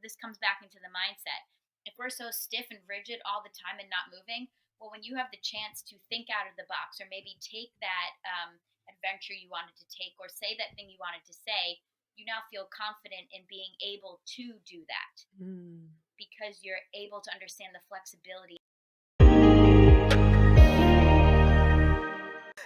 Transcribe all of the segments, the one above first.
this comes back into the mindset. If we're so stiff and rigid all the time and not moving, well, when you have the chance to think out of the box, or maybe take that adventure you wanted to take, or say that thing you wanted to say, you now feel confident in being able to do that because you're able to understand the flexibility.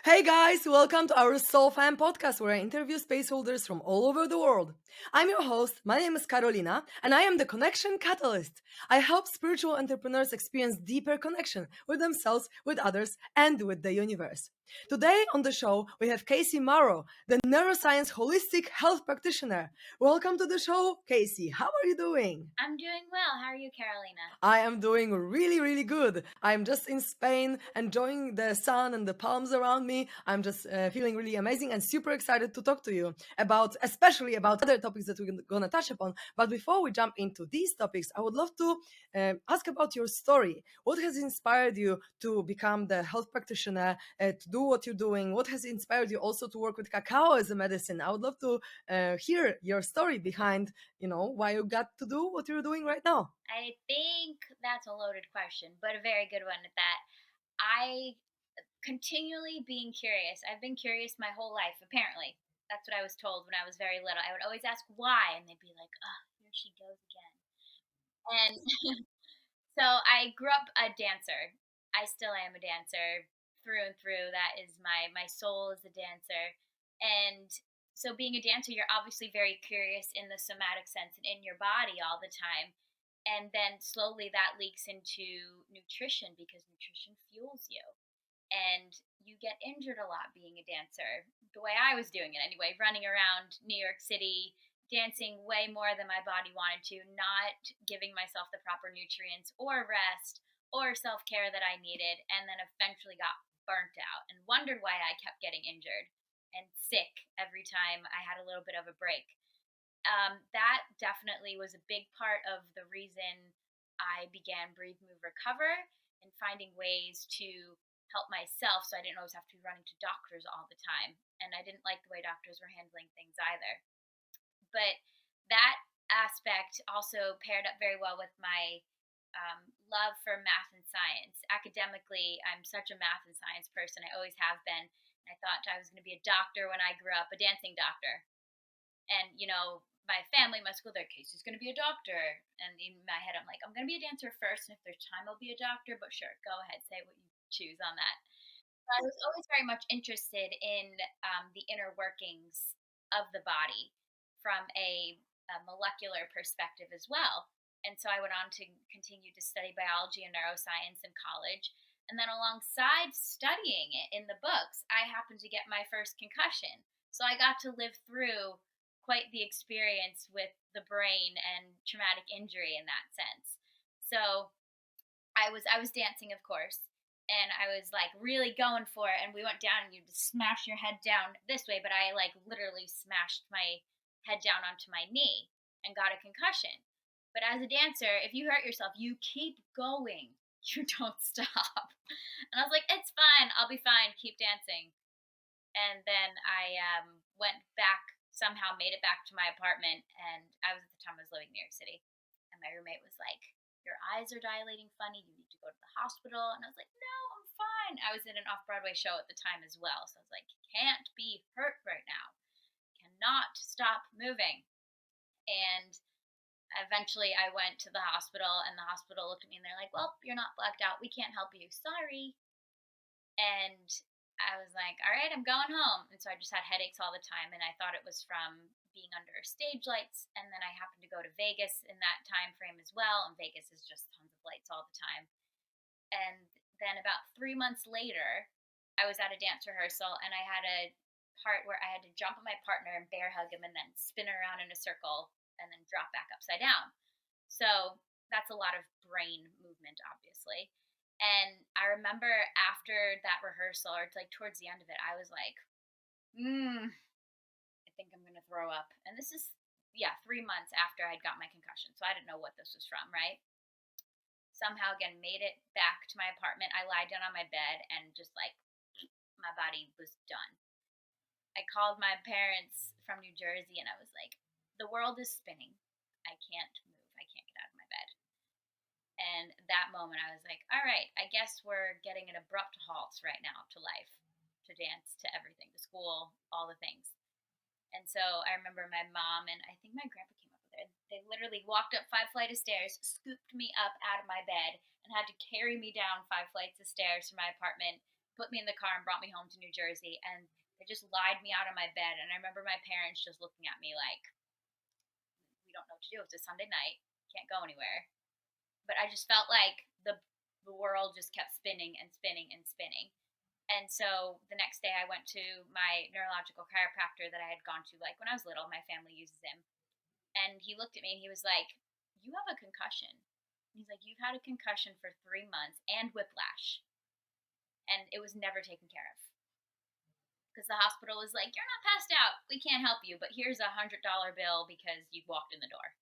Hey guys, welcome to our SoulFam Podcast, where I interview space holders from all over the world. I'm your host, my name is Karolina, and I am the Connection Catalyst. I help spiritual entrepreneurs experience deeper connection with themselves, with others, and with the universe. Today on the show, we have Casey Mauro, the Neuroscience Holistic Health Practitioner. Welcome to the show, Casey. How are you doing? I'm doing well. How are you, Karolina? I am doing really, really good. I'm just in Spain, enjoying the sun and the palms around me. I'm just feeling really amazing and super excited to talk to you especially about other topics that we're going to touch upon. But before we jump into these topics, I would love to ask about your story. What has inspired you to become the health practitioner, to do what you're doing? What has inspired you also to work with cacao as a medicine? I would love to hear your story behind, why you got to do what you're doing right now. I think that's a loaded question, but a very good one at that. I continually being curious. I've been curious my whole life, apparently. That's what I was told when I was very little. I would always ask why, and they'd be like, oh, here she goes again. And so I grew up a dancer. I still am a dancer through and through. That is my soul is a dancer. And so being a dancer, you're obviously very curious in the somatic sense and in your body all the time. And then slowly that leaks into nutrition because nutrition fuels you. And you get injured a lot being a dancer. The way I was doing it anyway, running around New York City, dancing way more than my body wanted to, not giving myself the proper nutrients or rest or self-care that I needed, and then eventually got burnt out and wondered why I kept getting injured and sick every time I had a little bit of a break. That definitely was a big part of the reason I began Breathe, Move, Recover, and finding ways to help myself so I didn't always have to be running to doctors all the time. And I didn't like the way doctors were handling things either. But that aspect also paired up very well with my love for math and science. Academically, I'm such a math and science person. I always have been. And I thought I was going to be a doctor when I grew up, a dancing doctor. And, my family, my school, their case is going to be a doctor. And in my head, I'm like, I'm going to be a dancer first. And if there's time, I'll be a doctor. But sure, go ahead, say what you choose on that. So I was always very much interested in the inner workings of the body from a molecular perspective as well. And so I went on to continue to study biology and neuroscience in college. And then alongside studying it in the books, I happened to get my first concussion. So I got to live through quite the experience with the brain and traumatic injury in that sense. So I was dancing, of course, and I was like really going for it. And we went down, and you just smash your head down this way, but I like literally smashed my head down onto my knee and got a concussion. But as a dancer, if you hurt yourself, you keep going. You don't stop. And I was like, it's fine. I'll be fine. Keep dancing. And then I went back, somehow made it back to my apartment. And at the time I was living in New York City. And my roommate was like, your eyes are dilating funny. You need to go to the hospital. And I was like, no, I'm fine. I was in an off-Broadway show at the time as well. So I was like, can't be hurt right now. Cannot stop moving. And eventually I went to the hospital, and the hospital looked at me and they're like, well, you're not blacked out. We can't help you. Sorry. And I was like, all right, I'm going home. And so I just had headaches all the time. And I thought it was from being under stage lights. And then I happened to go to Vegas in that time frame as well. And Vegas is just tons of lights all the time. And then about 3 months later, I was at a dance rehearsal, and I had a part where I had to jump on my partner and bear hug him and then spin around in a circle and then drop back upside down. So that's a lot of brain movement, obviously. And I remember after that rehearsal, or like towards the end of it, I was like, I think I'm going to throw up. And this is, 3 months after I'd got my concussion. So I didn't know what this was from, right? Somehow, again, made it back to my apartment. I lied down on my bed and just like my body was done. I called my parents from New Jersey and I was like, the world is spinning. I can't move. I can't get out of my bed. And that moment, I was like, all right, I guess we're getting an abrupt halt right now to life, to dance, to everything, to school, all the things. And so I remember my mom and I think my grandpa came up with it. They literally walked up 5 flights of stairs, scooped me up out of my bed, and had to carry me down 5 flights of stairs from my apartment, put me in the car, and brought me home to New Jersey. And they just lied me out of my bed. And I remember my parents just looking at me like, we don't know what to do. It's a Sunday night. Can't go anywhere. But I just felt like the world just kept spinning and spinning and spinning. And so the next day I went to my neurological chiropractor that I had gone to, like when I was little, my family uses him. And he looked at me and he was like, you have a concussion. He's like, you've had a concussion for 3 months and whiplash. And it was never taken care of. Because the hospital was like, you're not passed out. We can't help you, but here's $100 bill because you walked in the door.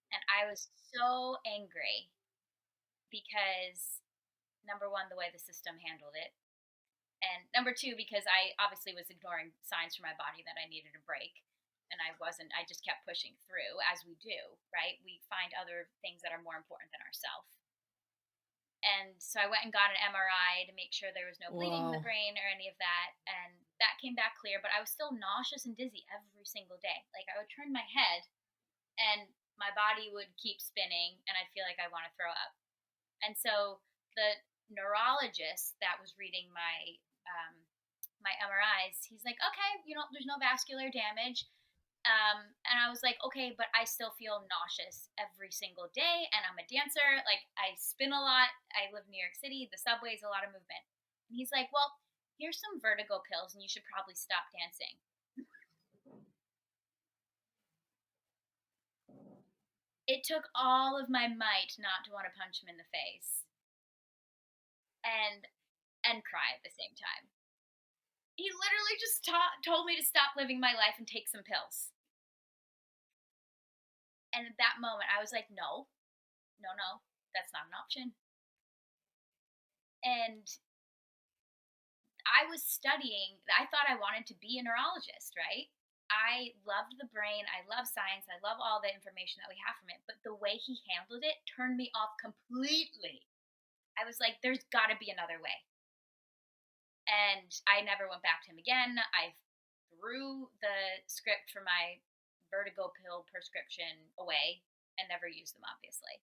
And I was so angry because, number one, the way the system handled it. And number two, because I obviously was ignoring signs from my body that I needed a break. And I just kept pushing through, as we do, right? We find other things that are more important than ourselves. And so I went and got an MRI to make sure there was no bleeding in the Wow. brain or any of that. And that came back clear, but I was still nauseous and dizzy every single day. Like I would turn my head and my body would keep spinning and I'd feel like I want to throw up. And so the neurologist that was reading my my MRIs, he's like, okay, there's no vascular damage. And I was like, okay, but I still feel nauseous every single day. And I'm a dancer. Like I spin a lot. I live in New York City. The subway's a lot of movement. And he's like, well, here's some vertigo pills and you should probably stop dancing. It took all of my might not to want to punch him in the face and cry at the same time. He literally just told me to stop living my life and take some pills. And at that moment, I was like, no, that's not an option. And I was studying, I thought I wanted to be a neurologist, right? I loved the brain. I love science. I love all the information that we have from it. But the way he handled it turned me off completely. I was like, there's got to be another way. And I never went back to him again. I threw the script for my vertigo pill prescription away and never used them, obviously.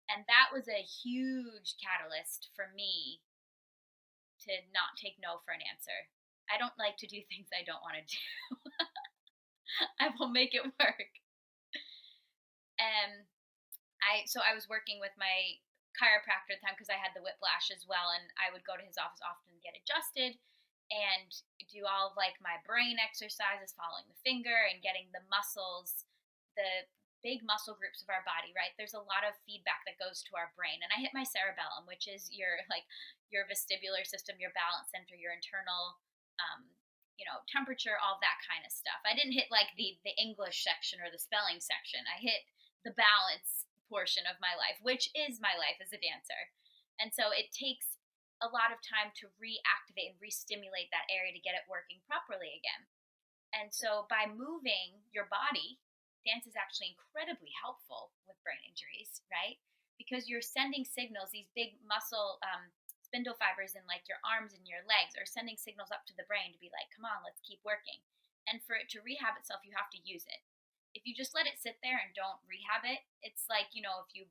And that was a huge catalyst for me to not take no for an answer. I don't like to do things I don't want to do. I will make it work. And I was working with my chiropractor at the time because I had the whiplash as well, and I would go to his office often to get adjusted and do all of like my brain exercises, following the finger and getting the muscles, the big muscle groups of our body, right? There's a lot of feedback that goes to our brain. And I hit my cerebellum, which is your vestibular system, your balance center, your internal temperature, all that kind of stuff. I didn't hit like the English section or the spelling section. I hit the balance portion of my life, which is my life as a dancer. And so it takes a lot of time to reactivate and re-stimulate that area to get it working properly again. And so by moving your body, dance is actually incredibly helpful with brain injuries, right? Because you're sending signals, these big muscle spindle fibers in like your arms and your legs are sending signals up to the brain to be like, come on, let's keep working. And for it to rehab itself, you have to use it. If you just let it sit there and don't rehab it, it's like, if you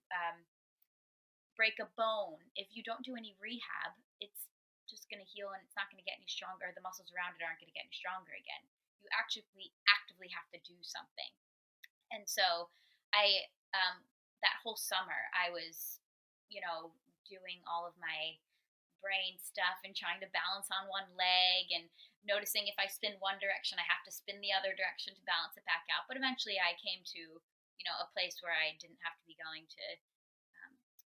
break a bone, if you don't do any rehab, it's just going to heal and it's not going to get any stronger. The muscles around it aren't going to get any stronger again. You actually actively have to do something. And so I that whole summer I was, doing all of my brain stuff and trying to balance on one leg and noticing if I spin one direction, I have to spin the other direction to balance it back out. But eventually I came to, a place where I didn't have to be going to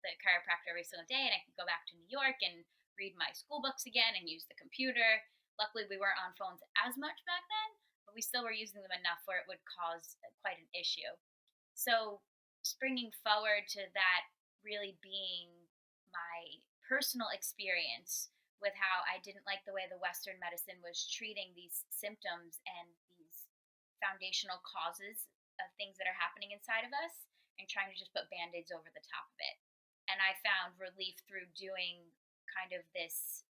the chiropractor every single day and I could go back to New York and read my school books again and use the computer. Luckily, we weren't on phones as much back then, but we still were using them enough where it would cause quite an issue. So springing forward to that really being my personal experience with how I didn't like the way the Western medicine was treating these symptoms and these foundational causes of things that are happening inside of us and trying to just put band-aids over the top of it. And I found relief through doing kind of this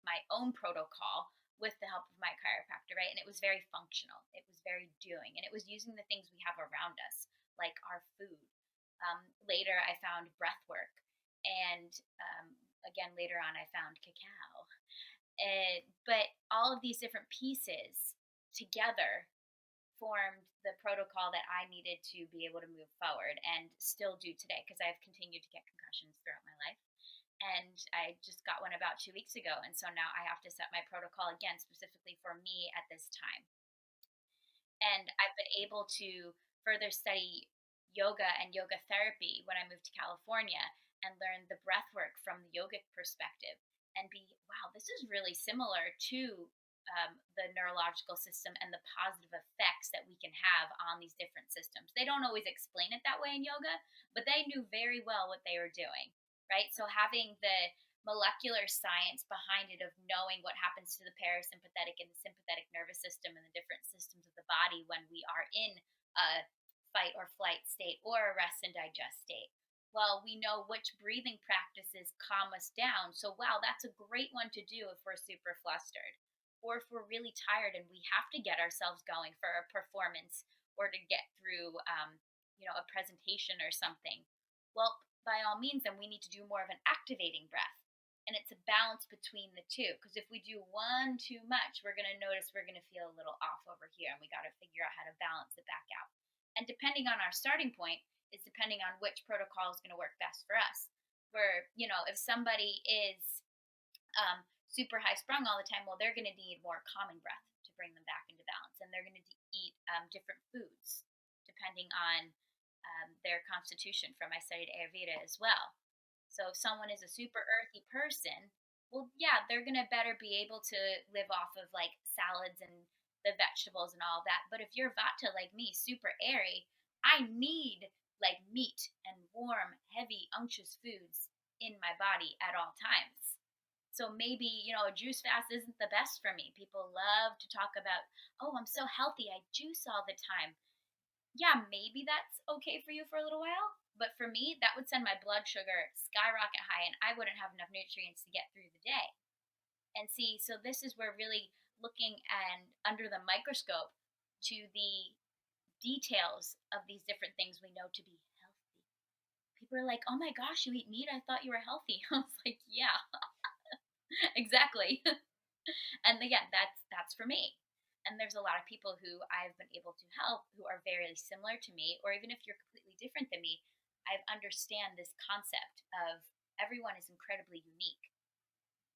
my own protocol with the help of my chiropractor, right? And it was very functional. It was very doing, and it was using the things we have around us, like our food. Later, I found breath work, and again, later on, I found cacao. But all of these different pieces together formed the protocol that I needed to be able to move forward and still do today because I've continued to get concussions throughout my life. And I just got one about 2 weeks ago. And so now I have to set my protocol again, specifically for me at this time. And I've been able to further study yoga and yoga therapy when I moved to California and learn the breath work from the yogic perspective and be, wow, this is really similar to the neurological system and the positive effects that we can have on these different systems. They don't always explain it that way in yoga, but they knew very well what they were doing, right? So having the molecular science behind it of knowing what happens to the parasympathetic and the sympathetic nervous system and the different systems of the body when we are in a fight or flight state or a rest and digest state. Well, we know which breathing practices calm us down. So, wow, that's a great one to do if we're super flustered or if we're really tired and we have to get ourselves going for a performance or to get through, a presentation or something. Well, by all means, then we need to do more of an activating breath. And it's a balance between the two. Because if we do one too much, we're going to notice we're going to feel a little off over here. And we got to figure out how to balance it back out. And depending on our starting point is depending on which protocol is going to work best for us. Where, if somebody is super high sprung all the time, well, they're going to need more calming breath to bring them back into balance. And they're going to eat different foods depending on their constitution from I studied Ayurveda as well. So if someone is a super earthy person, well, yeah, they're going to better be able to live off of like salads and the vegetables and all that. But if you're Vata like me, super airy, I need like meat and warm, heavy, unctuous foods in my body at all times. So maybe, a juice fast isn't the best for me. People love to talk about, oh, I'm so healthy. I juice all the time. Yeah, maybe that's okay for you for a little while. But for me, that would send my blood sugar skyrocket high and I wouldn't have enough nutrients to get through the day. And see, so this is where really looking and under the microscope to the details of these different things we know to be healthy. People are like, oh my gosh, you eat meat? I thought you were healthy. I was like, yeah, exactly. And again, that's for me. And there's a lot of people who I've been able to help who are very similar to me, or even if you're completely different than me, I understand this concept of everyone is incredibly unique.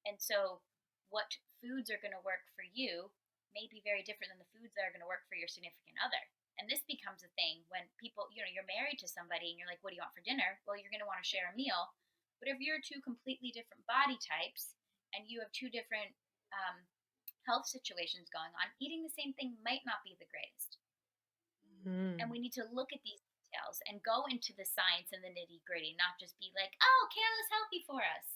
And so what foods are going to work for you may be very different than the foods that are going to work for your significant other. And this becomes a thing when people, you're married to somebody and you're like, what do you want for dinner? Well, you're going to want to share a meal. But if you're two completely different body types and you have two different health situations going on, eating the same thing might not be the greatest. And we need to look at these details and go into the science and the nitty gritty, not just be like, oh, kale is healthy for us.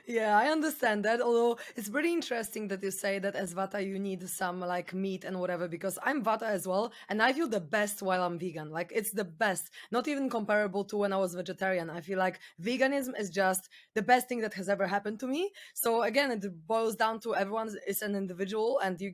Yeah, I understand that. Although it's pretty interesting that you say that as Vata you need some like meat and whatever, because I'm Vata as well, and I feel the best while I'm vegan. Like it's the best, not even comparable to when I was vegetarian. I feel like veganism is just the best thing that has ever happened to me. So again, it boils down to everyone is an individual, and you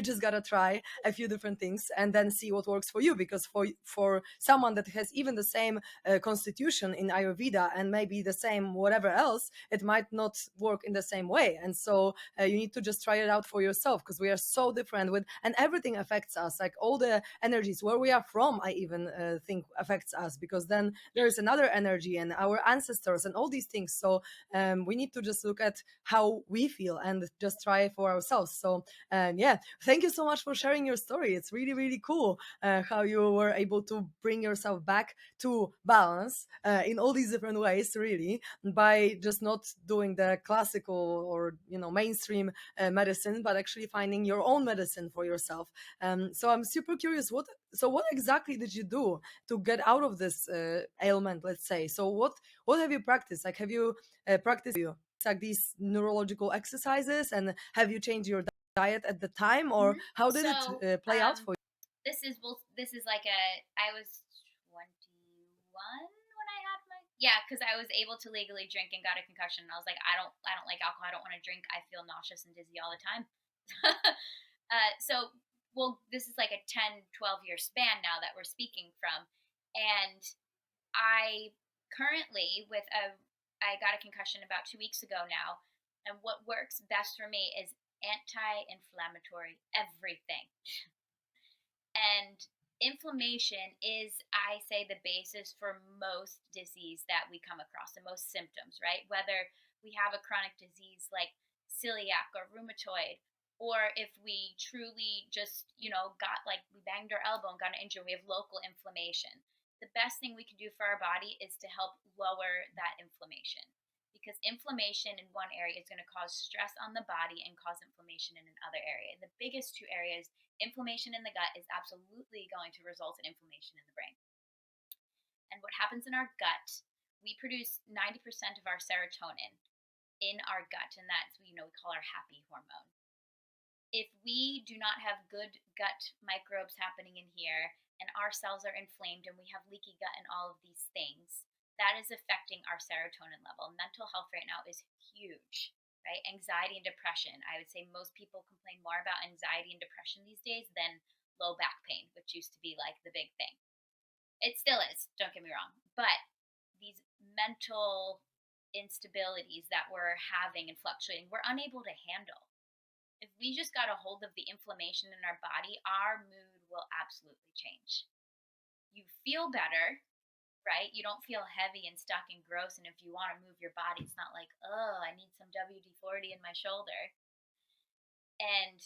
just gotta try a few different things and then see what works for you. Because for someone that has even the same constitution in Ayurveda and maybe the same whatever else, it might not work in the same way. And so you need to just try it out for yourself, because we are so different and everything affects us. Like all the energies, where we are from, I even think affects us, because then there is another energy and our ancestors and all these things. So we need to just look at how we feel and just try for ourselves. So yeah, thank you so much for sharing your story. It's really, really cool how you were able to bring yourself back to balance in all these different ways, really, by just not doing the classical or mainstream medicine, but actually finding your own medicine for yourself. So I'm super curious, what exactly did you do to get out of this ailment, let's say? So what have you practiced? Like, have you practiced like these neurological exercises, and have you changed your diet at the time, or how did it So, play out for you? this is like I was 21 when I had my, yeah, because I was able to legally drink and got a concussion. And I was like, I don't like alcohol. I don't want to drink. I feel nauseous and dizzy all the time. So, well, this is like a 10-12 year span now that we're speaking from. And I currently I got a concussion about 2 weeks ago now. And what works best for me is anti-inflammatory everything. And inflammation is, I say, the basis for most disease that we come across and most symptoms, right? Whether we have a chronic disease like celiac or rheumatoid, or if we truly just, got like we banged our elbow and got an injury, we have local inflammation. The best thing we can do for our body is to help lower that inflammation, because inflammation in one area is going to cause stress on the body and cause inflammation in another area. The biggest two areas, inflammation in the gut is absolutely going to result in inflammation in the brain. And what happens in our gut, we produce 90% of our serotonin in our gut, and that's, we call our happy hormone. If we do not have good gut microbes happening in here, and our cells are inflamed and we have leaky gut and all of these things, that is affecting our serotonin level. Mental health right now is huge, right? Anxiety and depression. I would say most people complain more about anxiety and depression these days than low back pain, which used to be like the big thing. It still is, don't get me wrong. But these mental instabilities that we're having and fluctuating, we're unable to handle. If we just got a hold of the inflammation in our body, our mood will absolutely change. You feel better, right? You don't feel heavy and stuck and gross. And if you want to move your body, it's not like, oh, I need some WD-40 in my shoulder. And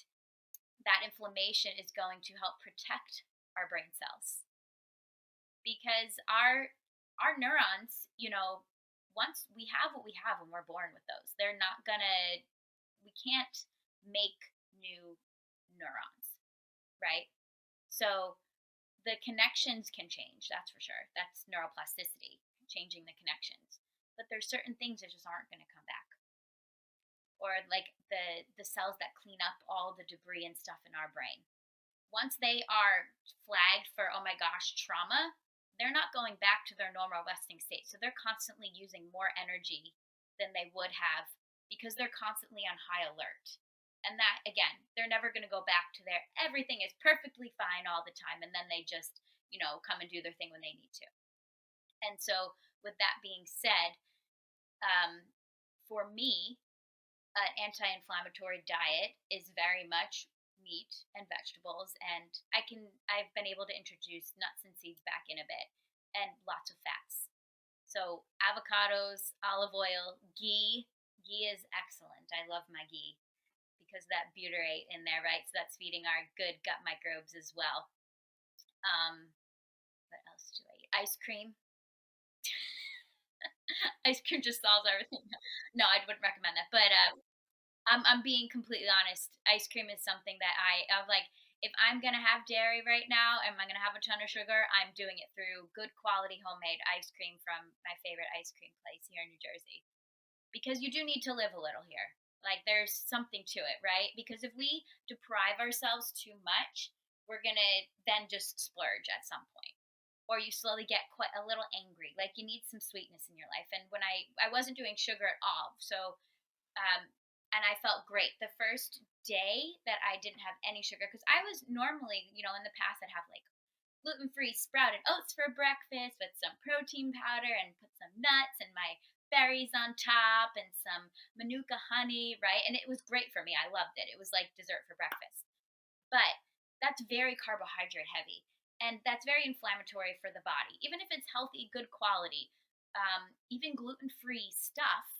that inflammation is going to help protect our brain cells. Because our neurons, once we have what we have when we're born with those, we can't make new neurons, right? So the connections can change, that's for sure. That's neuroplasticity, changing the connections. But there's certain things that just aren't going to come back. Or like the cells that clean up all the debris and stuff in our brain. Once they are flagged for, oh my gosh, trauma, they're not going back to their normal resting state. So they're constantly using more energy than they would have because they're constantly on high alert. And that, again, they're never going to go back to everything is perfectly fine all the time. And then they just, come and do their thing when they need to. And so with that being said, for me, an anti-inflammatory diet is very much meat and vegetables. And I've been able to introduce nuts and seeds back in a bit, and lots of fats. So avocados, olive oil, ghee. Ghee is excellent. I love my ghee, because that butyrate in there, right? So that's feeding our good gut microbes as well. What else do I eat? Ice cream. Ice cream just solves everything. No, I wouldn't recommend that. But I'm being completely honest. Ice cream is something that I'm like, if I'm gonna have dairy right now, am I gonna have a ton of sugar? I'm doing it through good quality homemade ice cream from my favorite ice cream place here in New Jersey. Because you do need to live a little here. Like, there's something to it, right? Because if we deprive ourselves too much, we're going to then just splurge at some point. Or you slowly get quite a little angry. Like, you need some sweetness in your life. And when I wasn't doing sugar at all. So, and I felt great. The first day that I didn't have any sugar, because I was normally, in the past, I'd have like gluten-free sprouted oats for breakfast with some protein powder and put some nuts and my berries on top and some manuka honey, right? And it was great for me. I loved it. It was like dessert for breakfast. But that's very carbohydrate heavy, and that's very inflammatory for the body. Even if it's healthy, good quality, even gluten-free stuff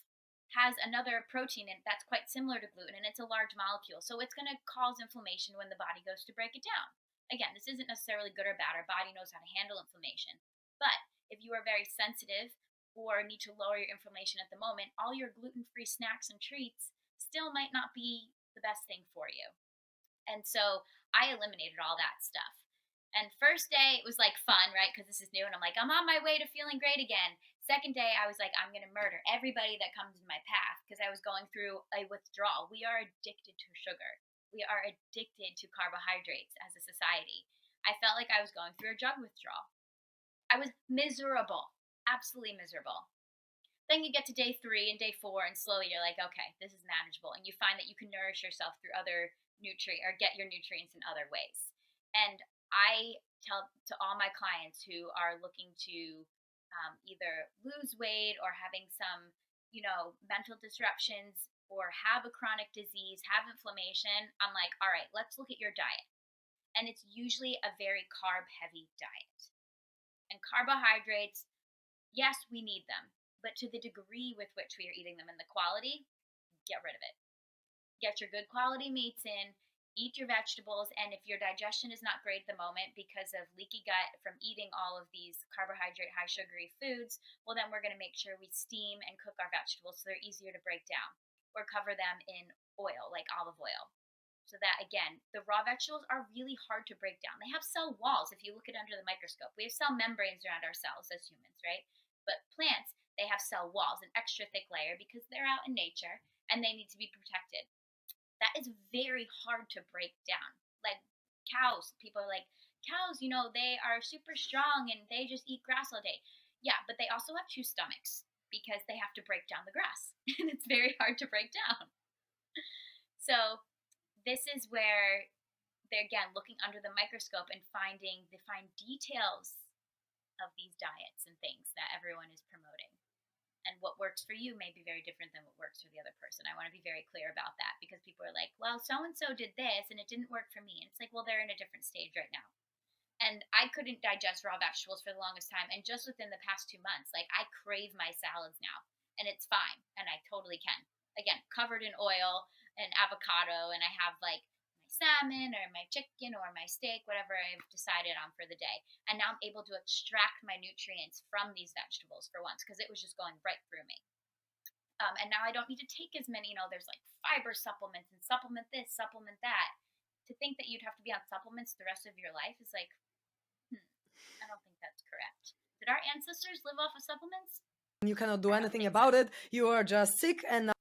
has another protein in that's quite similar to gluten, and it's a large molecule. So it's going to cause inflammation when the body goes to break it down. Again, this isn't necessarily good or bad. Our body knows how to handle inflammation. But if you are very sensitive or need to lower your inflammation at the moment, all your gluten-free snacks and treats still might not be the best thing for you. And so I eliminated all that stuff. And first day, it was like fun, right? Because this is new. And I'm like, I'm on my way to feeling great again. Second day, I was like, I'm going to murder everybody that comes in my path, because I was going through a withdrawal. We are addicted to sugar. We are addicted to carbohydrates as a society. I felt like I was going through a drug withdrawal. I was miserable, absolutely miserable. Then you get to day 3 and day 4, and slowly you're like, okay, this is manageable. And you find that you can nourish yourself through other nutrient or get your nutrients in other ways. And I tell to all my clients who are looking to either lose weight or having some, mental disruptions or have a chronic disease, have inflammation, I'm like, all right, let's look at your diet. And it's usually a very carb heavy diet. And carbohydrates, yes, we need them, but to the degree with which we are eating them and the quality, get rid of it. Get your good quality meats in, eat your vegetables, and if your digestion is not great at the moment because of leaky gut from eating all of these carbohydrate, high sugary foods, well, then we're going to make sure we steam and cook our vegetables so they're easier to break down, or cover them in oil, like olive oil. So that, again, the raw vegetables are really hard to break down. They have cell walls if you look at under the microscope. We have cell membranes around our cells as humans, right? But plants, they have cell walls, an extra thick layer, because they're out in nature and they need to be protected. That is very hard to break down. Like cows, people are like, cows, they are super strong and they just eat grass all day. Yeah, but they also have 2 stomachs because they have to break down the grass and it's very hard to break down. So this is where they're, again, looking under the microscope and finding the fine details of these diets and things that everyone is promoting. And what works for you may be very different than what works for the other person. I want to be very clear about that, because people are like, well, so-and-so did this and it didn't work for me. And it's like, well, they're in a different stage right now. And I couldn't digest raw vegetables for the longest time. And just within the past 2 months, like, I crave my salads now and it's fine. And I totally can. Again, covered in oil and avocado, and I have like my salmon or my chicken or my steak, whatever I've decided on for the day. And now I'm able to extract my nutrients from these vegetables for once, because it was just going right through me. And now I don't need to take as many, there's like fiber supplements and supplement this, supplement that. To think that you'd have to be on supplements the rest of your life is like, I don't think that's correct. Did our ancestors live off of supplements? You cannot do anything about it. You are just sick, and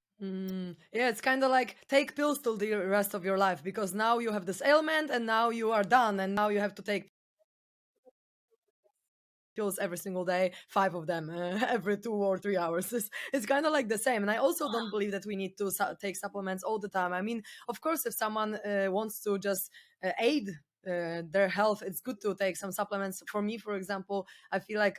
yeah, it's kind of like take pills till the rest of your life, because now you have this ailment and now you are done, and now you have to take pills every single day, 5 of them every 2 or 3 hours. It's kind of like the same. And I also don't believe that we need to take supplements all the time. I mean, of course, if someone wants to just aid their health, it's good to take some supplements. For me, for example, I feel like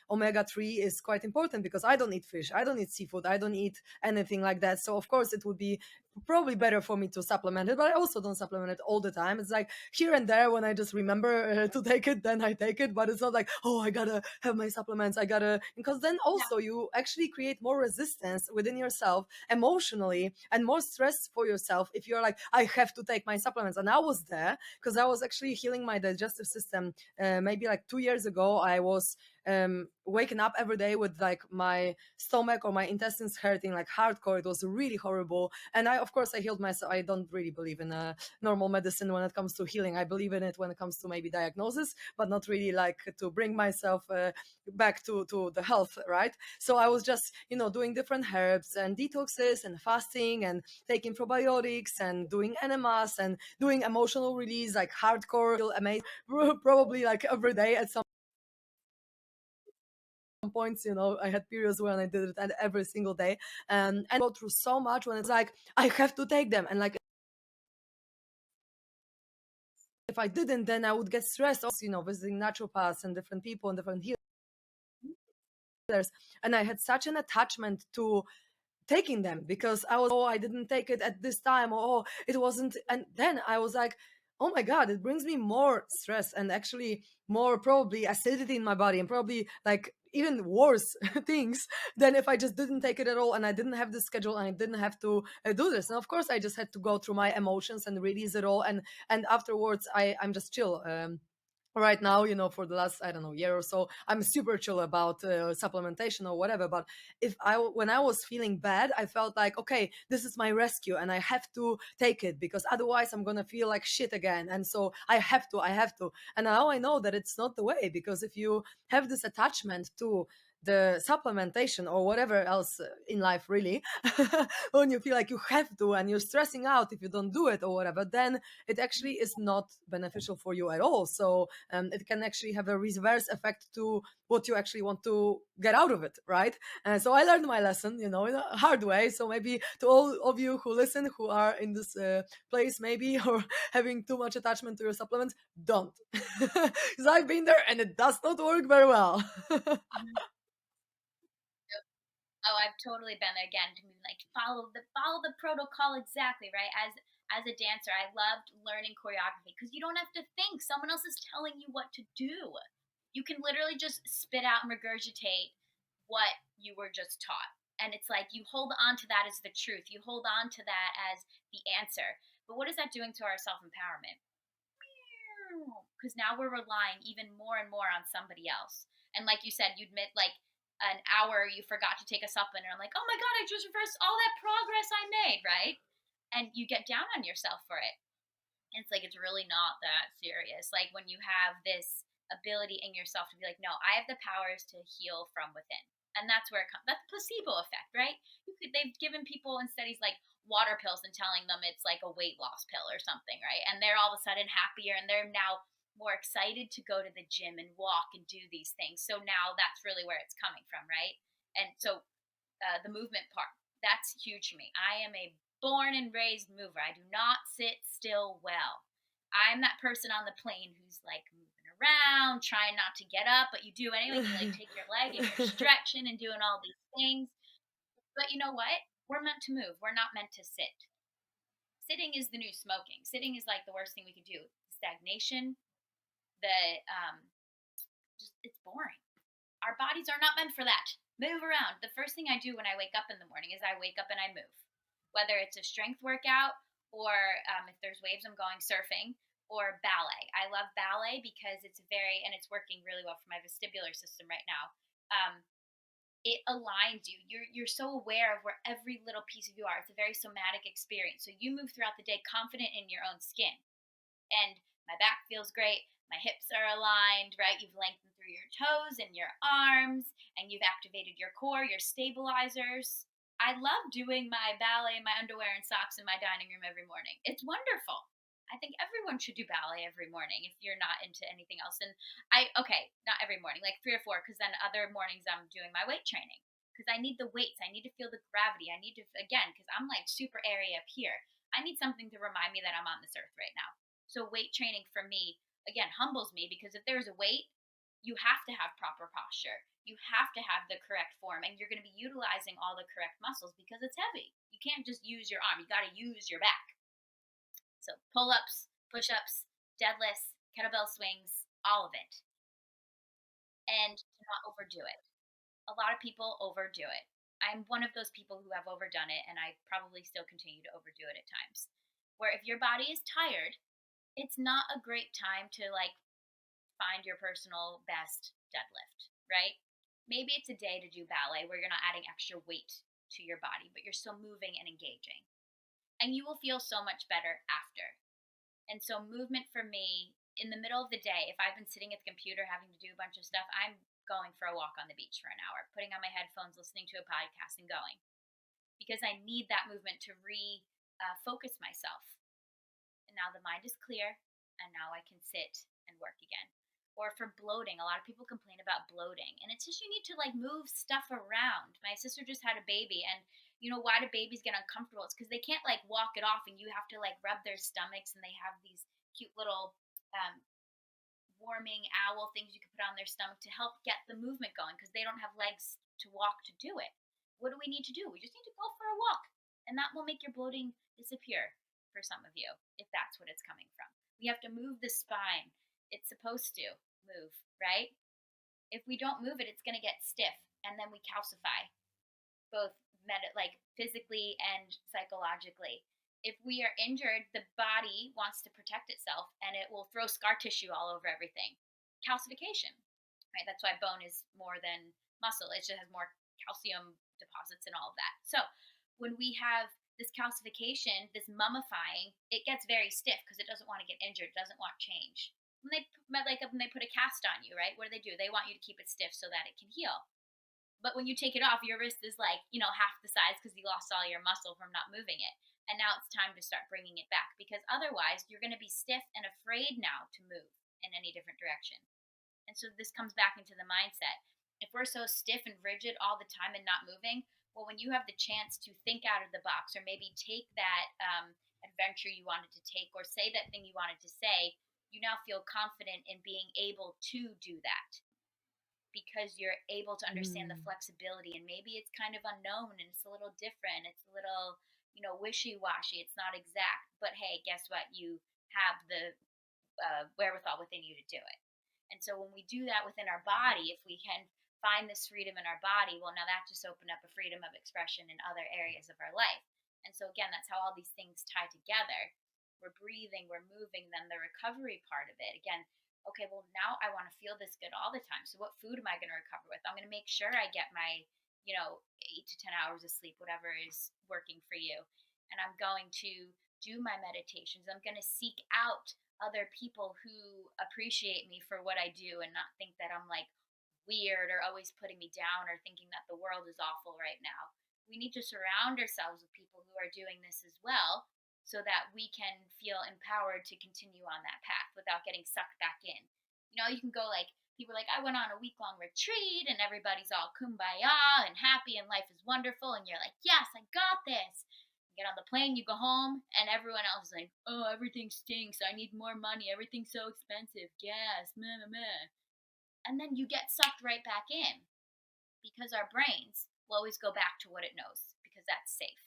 omega-3 is quite important, because I don't eat fish, I don't eat seafood, I don't eat anything like that. So of course it would be probably better for me to supplement it, but I also don't supplement it all the time. It's like here and there, when I just remember to take it, then I take it. But it's not like, oh, I gotta have my supplements, I gotta, because then also you actually create more resistance within yourself emotionally and more stress for yourself if you're like, I have to take my supplements. And I was there because I was actually healing my digestive system. Maybe like 2 years ago, I was waking up every day with like my stomach or my intestines hurting like hardcore. It was really horrible. And of course I healed myself. I don't really believe in normal medicine when it comes to healing. I believe in it when it comes to maybe diagnosis, but not really like to bring myself back to the health, right? So I was just doing different herbs and detoxes and fasting and taking probiotics and doing enemas and doing emotional release, like hardcore, feel amazing, probably like every day at some points. I had periods when I did it every single day, and go through so much when it's like I have to take them, and like if I didn't, then I would get stressed. Also, visiting naturopaths and different people and different healers, and I had such an attachment to taking them, because I was, oh, I didn't take it at this time, or oh, it wasn't. And then I was like, oh my god, it brings me more stress and actually more probably acidity in my body, and probably like even worse things than if I just didn't take it at all, and I didn't have the schedule, and I didn't have to do this. And of course I just had to go through my emotions and release it all, and afterwards I'm just chill. Right now, for the last, I don't know, year or so, I'm super chill about supplementation or whatever. But when I was feeling bad, I felt like, okay, this is my rescue and I have to take it, because otherwise I'm gonna feel like shit again. And so I have to. And now I know that it's not the way, because if you have this attachment to the supplementation or whatever else in life really, when you feel like you have to and you're stressing out if you don't do it or whatever, then it actually is not beneficial for you at all. So it can actually have a reverse effect to what you actually want to get out of it, right? And so I learned my lesson, in a hard way. So maybe to all of you who listen, who are in this place maybe, or having too much attachment to your supplements, don't. Because I've been there and it does not work very well. Mhm. Oh, I've totally been there again to be like follow the protocol exactly, right? As a dancer, I loved learning choreography because you don't have to think. Someone else is telling you what to do. You can literally just spit out and regurgitate what you were just taught. And it's like you hold on to that as the truth. You hold on to that as the answer. But what is that doing to our self-empowerment? Because now we're relying even more and more on somebody else. And like you said, you admit like an hour you forgot to take a supplement, and I'm like, oh my god, I just reversed all that progress I made, right? And you get down on yourself for it. And it's like it's really not that serious. Like when you have this ability in yourself to be like, no, I have the powers to heal from within. And that's where it comes. That's placebo effect, right? They've given people in studies like water pills and telling them it's like a weight loss pill or something, right? And they're all of a sudden happier and they're now more excited to go to the gym and walk and do these things. So now that's really where it's coming from, right? And so the movement part, that's huge for me. I am a born and raised mover. I do not sit still well. I'm that person on the plane who's like moving around, trying not to get up, but you do anyway. You like take your leg and you're stretching and doing all these things. But you know what? We're meant to move. We're not meant to sit. Sitting is the new smoking. Sitting is like the worst thing we could do. Stagnation, the just it's boring. Our bodies are not meant for that. Move around. The first thing I do when I wake up in the morning is I wake up and I move. Whether it's a strength workout or if there's waves, I'm going surfing or ballet. I love ballet because and it's working really well for my vestibular system right now. It aligns you. You're so aware of where every little piece of you are. It's a very somatic experience. So you move throughout the day confident in your own skin. And my back feels great. My hips are aligned, right? You've lengthened through your toes and your arms, and you've activated your core, your stabilizers. I love doing my ballet in my underwear and socks in my dining room every morning. It's wonderful. I think everyone should do ballet every morning if you're not into anything else. And not every morning, like 3 or 4, because then other mornings I'm doing my weight training because I need the weights. I need to feel the gravity. I need to, again, because I'm like super airy up here. I need something to remind me that I'm on this earth right now. So weight training for me, again, humbles me because if there's a weight, you have to have proper posture. You have to have the correct form, and you're going to be utilizing all the correct muscles because it's heavy. You can't just use your arm. You got to use your back. So pull-ups, push-ups, deadlifts, kettlebell swings, all of it. And to not overdo it. A lot of people overdo it. I'm one of those people who have overdone it, and I probably still continue to overdo it at times. Where if your body is tired, it's not a great time to like find your personal best deadlift, right? Maybe it's a day to do ballet where you're not adding extra weight to your body, but you're still moving and engaging. And you will feel so much better after. And so movement for me in the middle of the day, if I've been sitting at the computer having to do a bunch of stuff, I'm going for a walk on the beach for an hour, putting on my headphones, listening to a podcast and going. Because I need that movement to focus myself. And now the mind is clear, and now I can sit and work again. Or for bloating, a lot of people complain about bloating, and it's just you need to like move stuff around. My sister just had a baby, and you know why do babies get uncomfortable? It's because they can't like walk it off, and you have to like rub their stomachs, and they have these cute little warming owl things you can put on their stomach to help get the movement going because they don't have legs to walk to do it. What do we need to do? We just need to go for a walk, and that will make your bloating disappear for some of you if that's what it's coming from. We have to move the spine. It's supposed to move, right? If we don't move it, it's going to get stiff, and then we calcify, both physically and psychologically. If we are injured, the body wants to protect itself, and it will throw scar tissue all over everything. Calcification, right? That's why bone is more than muscle. It just has more calcium deposits and all of that. So when we have this calcification, this mummifying, it gets very stiff because it doesn't want to get injured, doesn't want change. When they put a cast on you, right? What do? They want you to keep it stiff so that it can heal. But when you take it off, your wrist is like, half the size because you lost all your muscle from not moving it. And now it's time to start bringing it back, because otherwise you're going to be stiff and afraid now to move in any different direction. And so this comes back into the mindset. If we're so stiff and rigid all the time and not moving, well, when you have the chance to think out of the box, or maybe take that adventure you wanted to take, or say that thing you wanted to say, you now feel confident in being able to do that, because you're able to understand the Mm. flexibility. And maybe it's kind of unknown and it's a little different. It's a little, wishy-washy. It's not exact. But hey, guess what? You have the wherewithal within you to do it. And so when we do that within our body, if we can find this freedom in our body, well, now that just opened up a freedom of expression in other areas of our life. And so again, that's how all these things tie together. We're breathing, we're moving, then the recovery part of it. Again, okay, well, now I want to feel this good all the time. So what food am I going to recover with? I'm going to make sure I get my, 8 to 10 hours of sleep, whatever is working for you. And I'm going to do my meditations. I'm going to seek out other people who appreciate me for what I do, and not think that I'm like weird or always putting me down or thinking that the world is awful right now. We need to surround ourselves with people who are doing this as well, so that we can feel empowered to continue on that path without getting sucked back in. You can go like, people are like, I went on a week-long retreat and everybody's all kumbaya and happy and life is wonderful. And you're like, yes, I got this. You get on the plane, you go home, and everyone else is like, oh, everything stinks. I need more money. Everything's so expensive. Gas, meh, meh, meh. And then you get sucked right back in, because our brains will always go back to what it knows, because that's safe.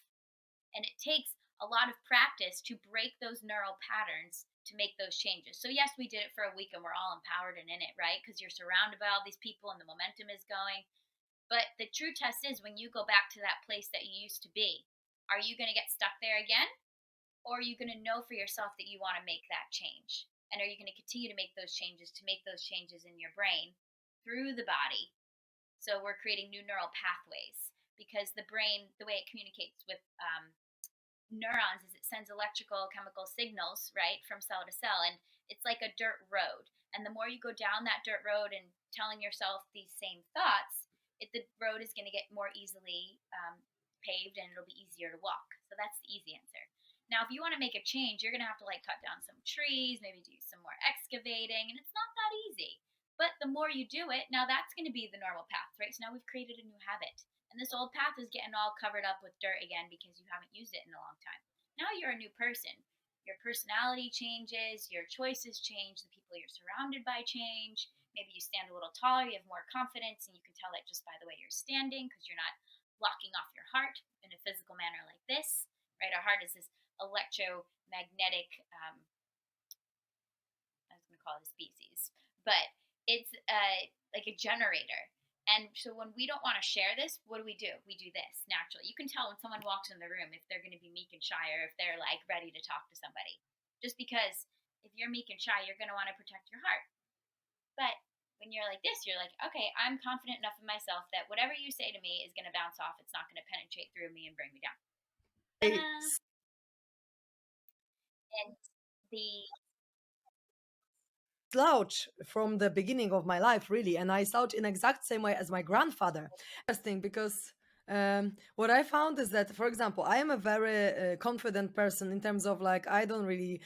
And it takes a lot of practice to break those neural patterns to make those changes. So yes, we did it for a week and we're all empowered and in it, right? Because you're surrounded by all these people and the momentum is going. But the true test is when you go back to that place that you used to be, are you going to get stuck there again? Or are you going to know for yourself that you want to make that change? And are you going to continue to make those changes in your brain through the body? So we're creating new neural pathways, because the brain, the way it communicates with neurons, is it sends electrical chemical signals, right, from cell to cell. And it's like a dirt road. And the more you go down that dirt road and telling yourself these same thoughts, the road is going to get more easily paved, and it'll be easier to walk. So that's the easy answer. Now, if you want to make a change, you're going to have to cut down some trees, maybe do some more excavating, and it's not that easy. But the more you do it, now that's going to be the normal path, right? So now we've created a new habit. And this old path is getting all covered up with dirt again because you haven't used it in a long time. Now you're a new person. Your personality changes, your choices change, the people you're surrounded by change. Maybe you stand a little taller, you have more confidence, and you can tell that just by the way you're standing, because you're not blocking off your heart in a physical manner like this, right? Our heart is this electromagnetic, I was going to call it a species, but it's like a generator. And so when we don't want to share this, what do? We do this naturally. You can tell when someone walks in the room if they're going to be meek and shy, or if they're like ready to talk to somebody. Just because if you're meek and shy, you're going to want to protect your heart. But when you're like this, you're like, okay, I'm confident enough in myself that whatever you say to me is going to bounce off. It's not going to penetrate through me and bring me down. I And the slouch from the beginning of my life, really, and I slouch in exact same way as my grandfather. Interesting, because what I found is that, for example, I am a very confident person in terms of I don't really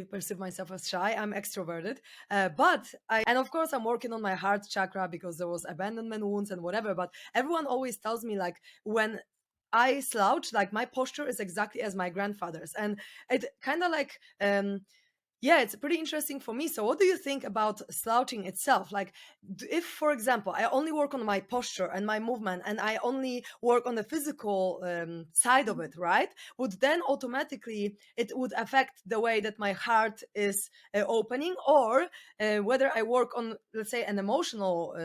perceive myself as shy. I'm extroverted, but and of course I'm working on my heart chakra because there was abandonment wounds and whatever. But everyone always tells me when I slouch, my posture is exactly as my grandfather's, and it kind of yeah, it's pretty interesting for me. So, what do you think about slouching itself? If, for example, I only work on my posture and my movement, and I only work on the physical side of it, right? Would then automatically it would affect the way that my heart is opening, or whether I work on, let's say, an emotional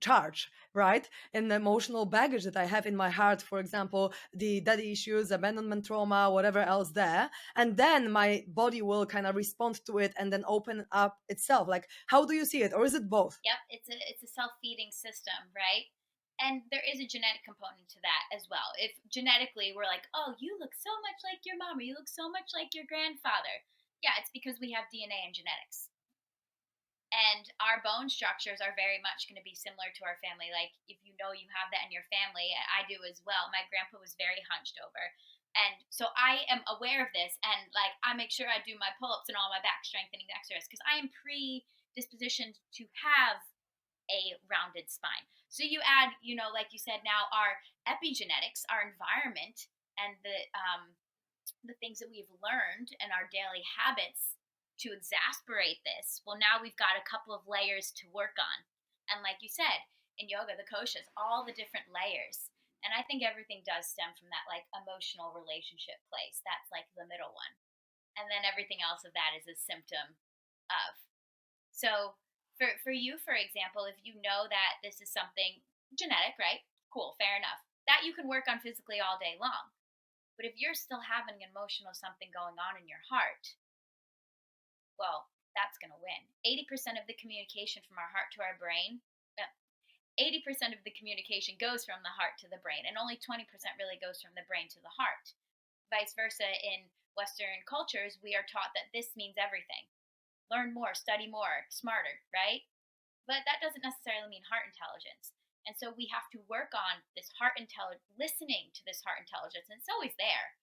charge, right? And the emotional baggage that I have in my heart, for example, the daddy issues, abandonment trauma, whatever else there. And then my body will kind of respond to it and then open up itself. How do you see it? Or is it both? Yep, it's a self-feeding system, right? And there is a genetic component to that as well. If genetically we're like, oh, you look so much like your mom, or you look so much like your grandfather. Yeah, it's because we have DNA and genetics. And our bone structures are very much going to be similar to our family. Like, if you know you have that in your family, I do as well. My grandpa was very hunched over. And so I am aware of this, and like I make sure I do my pull-ups and all my back strengthening exercises because I am predispositioned to have a rounded spine. So you add, like you said, now our epigenetics, our environment, and the things that we've learned and our daily habits to exasperate this. Well, now we've got a couple of layers to work on. And like you said, in yoga, the koshas, all the different layers. And I think everything does stem from that like emotional relationship place. That's like the middle one. And then everything else of that is a symptom of. So for you, for example, if you know that this is something genetic, right? Cool, fair enough. That you can work on physically all day long. But if you're still having an emotional something going on in your heart, well, that's going to win. 80% of the communication from our heart to our brain, 80% of the communication goes from the heart to the brain, and only 20% really goes from the brain to the heart. Vice versa, in Western cultures, we are taught that this means everything. Learn more, study more, smarter, right? But that doesn't necessarily mean heart intelligence. And so we have to work on this heart intelligence, listening to this heart intelligence. And it's always there.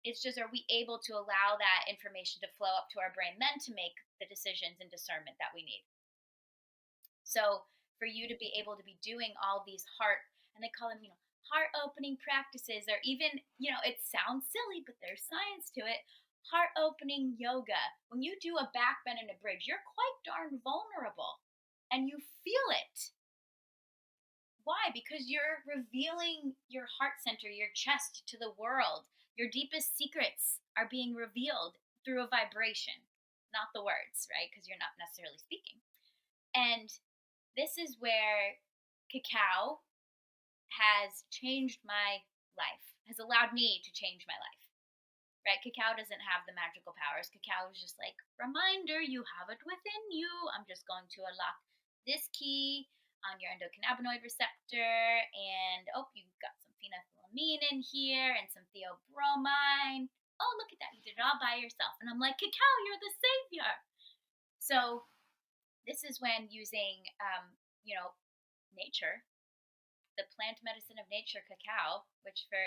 It's just, are we able to allow that information to flow up to our brain then to make the decisions and discernment that we need? So for you to be able to be doing all these heart, and they call them, heart opening practices, or even, it sounds silly, but there's science to it. Heart opening yoga. When you do a back bend and a bridge, you're quite darn vulnerable and you feel it. Why? Because you're revealing your heart center, your chest to the world. Your deepest secrets are being revealed through a vibration, not the words, right? Because you're not necessarily speaking. And this is where Cacao has changed my life, has allowed me to change my life. Right? Cacao doesn't have the magical powers. Cacao is just like, reminder, you have it within you. I'm just going to unlock this key on your endocannabinoid receptor. And, you've got some phenethylamine in here and some theobromine. Oh, look at that. You did it all by yourself. And I'm like, Cacao, you're the savior. So this is when using, nature, the plant medicine of nature, cacao, which for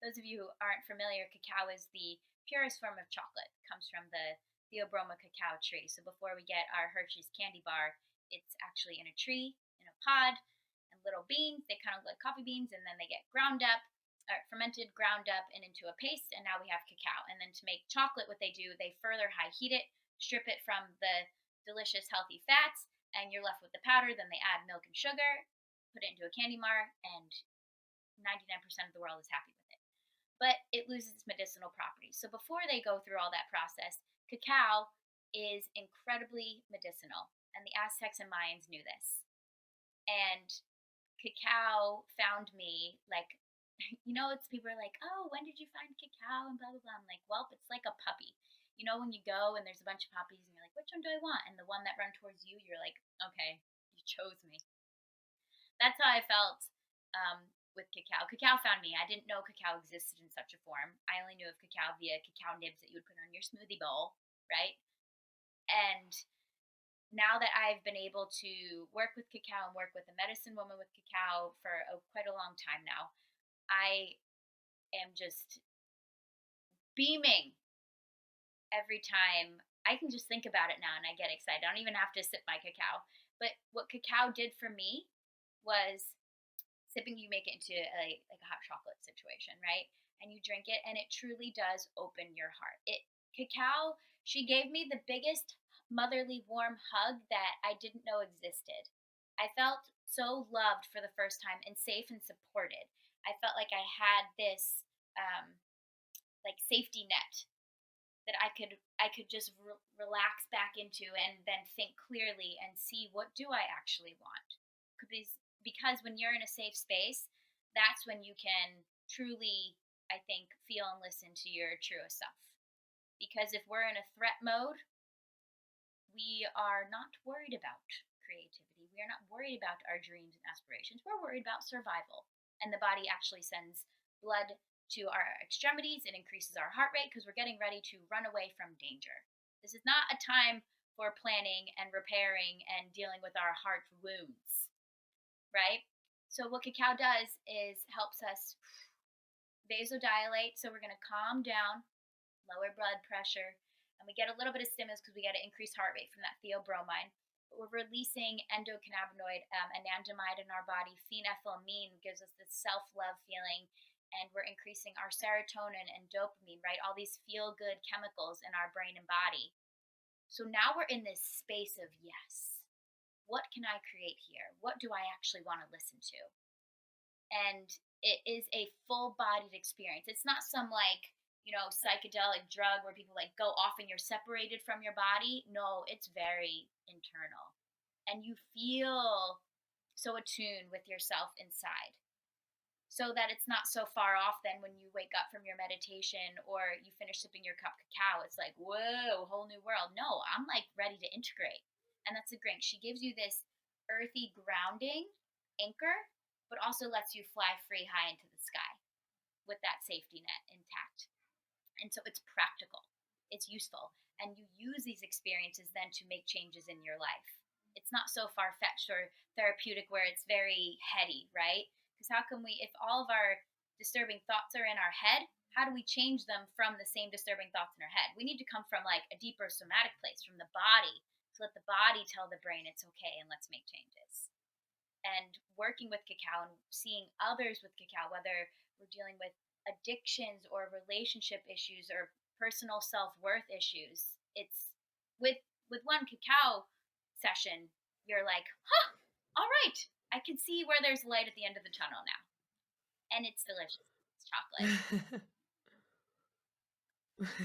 those of you who aren't familiar, cacao is the purest form of chocolate. It comes from the Theobroma cacao tree. So before we get our Hershey's candy bar, it's actually in a tree, in a pod, and little beans. They kind of look like coffee beans, and then they get ground up, or fermented, ground up, and into a paste, and now we have cacao. And then to make chocolate, what they do, they further high heat it, strip it from the delicious, healthy fats, and you're left with the powder. Then they add milk and sugar, put it into a candy bar, and 99% of the world is happy with it. But it loses its medicinal properties. So before they go through all that process, cacao is incredibly medicinal. And the Aztecs and Mayans knew this. And cacao found me, like, it's people are like, oh, when did you find cacao? And blah, blah, blah. I'm like, well, it's like a puppy. When you go and there's a bunch of puppies and you're like, which one do I want? And the one that run towards you, you're like, okay, you chose me. That's how I felt with cacao. Cacao found me. I didn't know cacao existed in such a form. I only knew of cacao via cacao nibs that you would put on your smoothie bowl, right? And now that I've been able to work with cacao and work with a medicine woman with cacao for quite a long time now, I am just beaming every time. I can just think about it now and I get excited. I don't even have to sip my cacao. But what cacao did for me was sipping, you make it into like a hot chocolate situation, right? And you drink it, and it truly does open your heart. Cacao, she gave me the biggest motherly warm hug that I didn't know existed. I felt so loved for the first time and safe and supported. I felt like I had this like safety net that I could just relax back into and then think clearly and see, what do I actually want? Because when you're in a safe space, that's when you can truly, I think, feel and listen to your truest self. Because if we're in a threat mode, we are not worried about creativity. We are not worried about our dreams and aspirations. We're worried about survival. And the body actually sends blood to our extremities. It increases our heart rate because we're getting ready to run away from danger. This is not a time for planning and repairing and dealing with our heart wounds, right? So what cacao does is helps us vasodilate. So we're going to calm down, lower blood pressure, and we get a little bit of stimulus because we get an increased heart rate from that theobromine. But we're releasing endocannabinoid, anandamide in our body. Phenethylamine gives us this self-love feeling, and we're increasing our serotonin and dopamine, right? All these feel-good chemicals in our brain and body. So now we're in this space of, yes, what can I create here? What do I actually want to listen to? And it is a full-bodied experience. It's not some like, psychedelic drug where people like go off and you're separated from your body. No, it's very internal. And you feel so attuned with yourself inside. So that it's not so far off then when you wake up from your meditation or you finish sipping your cup of cacao. It's like, whoa, whole new world. No, I'm like ready to integrate. And that's the drink. She gives you this earthy grounding anchor, but also lets you fly free high into the sky with that safety net intact. And so it's practical, it's useful, and you use these experiences then to make changes in your life. It's not so far-fetched or therapeutic where it's very heady, right? Because how can we, if all of our disturbing thoughts are in our head, how do we change them from the same disturbing thoughts in our head? We need to come from like a deeper somatic place, from the body, to let the body tell the brain it's okay and let's make changes. And working with cacao and seeing others with cacao, whether we're dealing with addictions or relationship issues or personal self-worth issues, it's with one cacao session, you're like, all right, I can see where there's light at the end of the tunnel now. And it's delicious. It's chocolate.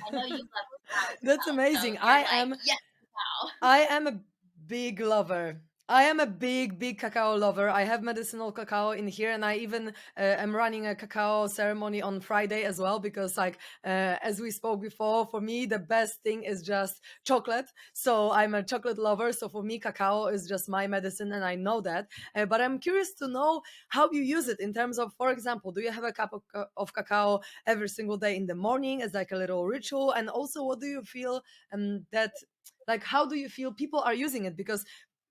I know you love cacao as That's well. amazing. So you're like, yes, cacao. I am a big lover. I am a big cacao lover. I have medicinal cacao in here, and I even am running a cacao ceremony on Friday as well, because like as we spoke before, for me the best thing is just chocolate. So I'm a chocolate lover. So for me, cacao is just my medicine, and I know that. But I'm curious to know how you use it in terms of, for example, do you have a cup of cacao every single day in the morning as like a little ritual? And also, what do you feel that like how do you feel people are using it? Because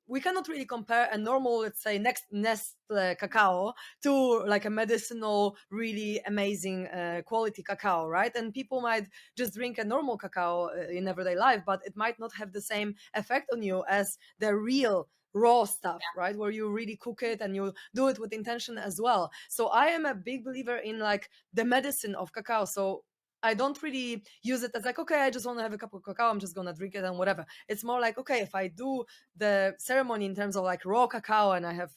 we cannot really compare a normal, let's say, next Nestle cacao to like a medicinal, really amazing quality cacao, right? And people might just drink a normal cacao in everyday life, but it might not have the same effect on you as the real raw stuff, right? Where you really cook it and you do it with intention as well. So I am a big believer in like the medicine of cacao. So I don't really use it as like, okay, I just want to have a cup of cacao, I'm just gonna drink it and whatever. It's more like, okay, if I do the ceremony in terms of like raw cacao and I have,